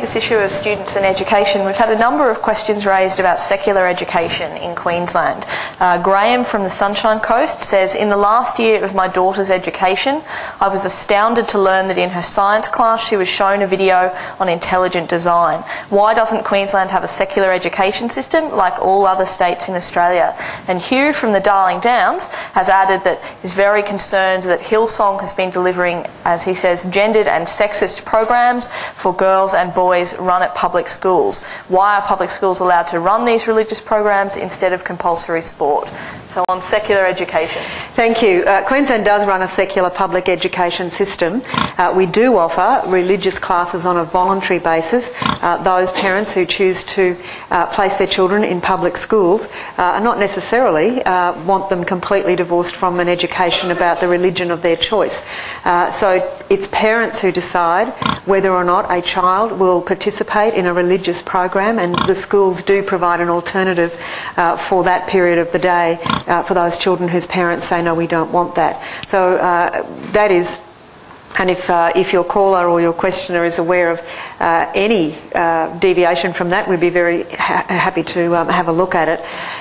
this issue of students and education, we've had a number of questions raised about secular education in Queensland. Graham from the Sunshine Coast says, in the last year of my daughter's education, I was astounded to learn that in her science class she was shown a video on intelligent design. Why doesn't Queensland have a secular education system like all other states in Australia? And Hugh from the Darling Downs has added that he's very concerned that Hillsong has been delivering, as he says, gendered and sexist programs for girls and boys run at public schools. Why are public schools allowed to run these religious programs instead of compulsory sport? So on secular education. Thank you. Queensland does run a secular public education system. We do offer religious classes on a voluntary basis. Those parents who choose to place their children in public schools are not necessarily want them completely divorced from an education about the religion of their choice. So it's parents who decide whether or not a child will participate in a religious program, and the schools do provide an alternative for that period of the day for those children whose parents say, no, we don't want that. So that is, and if your caller or your questioner is aware of any deviation from that, we'd be very happy to have a look at it.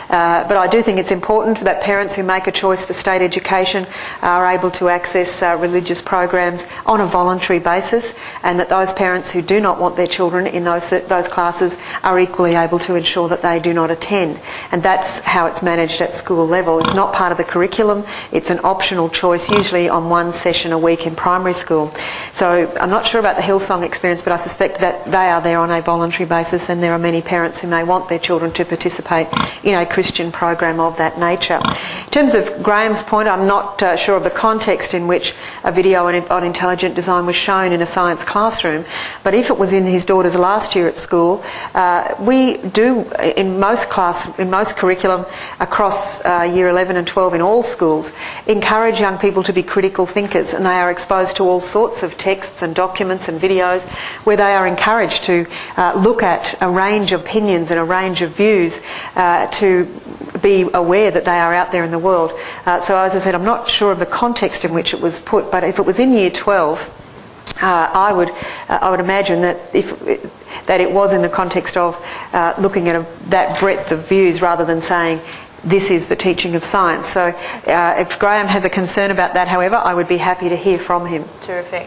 But I do think it's important that parents who make a choice for state education are able to access religious programs on a voluntary basis, and that those parents who do not want their children in those classes are equally able to ensure that they do not attend. And that's how it's managed at school level. It's not part of the curriculum, it's an optional choice, usually on one session a week in primary school. So I'm not sure about the Hillsong experience, but I suspect that they are there on a voluntary basis, and there are many parents who may want their children to participate in a Christian program of that nature. In terms of Graham's point, I'm not sure of the context in which a video on intelligent design was shown in a science classroom, but if it was in his daughter's last year at school, we do in most curriculum across year 11 and 12 in all schools encourage young people to be critical thinkers, and they are exposed to all sorts of texts and documents and videos where they are encouraged to look at a range of opinions and a range of views to be aware that they are out there in the world. So as I said, I'm not sure of the context in which it was put, but if it was in year 12, I would imagine that that it was in the context of looking at that breadth of views rather than saying this is the teaching of science. So if Graham has a concern about that, however, I would be happy to hear from him. Terrific.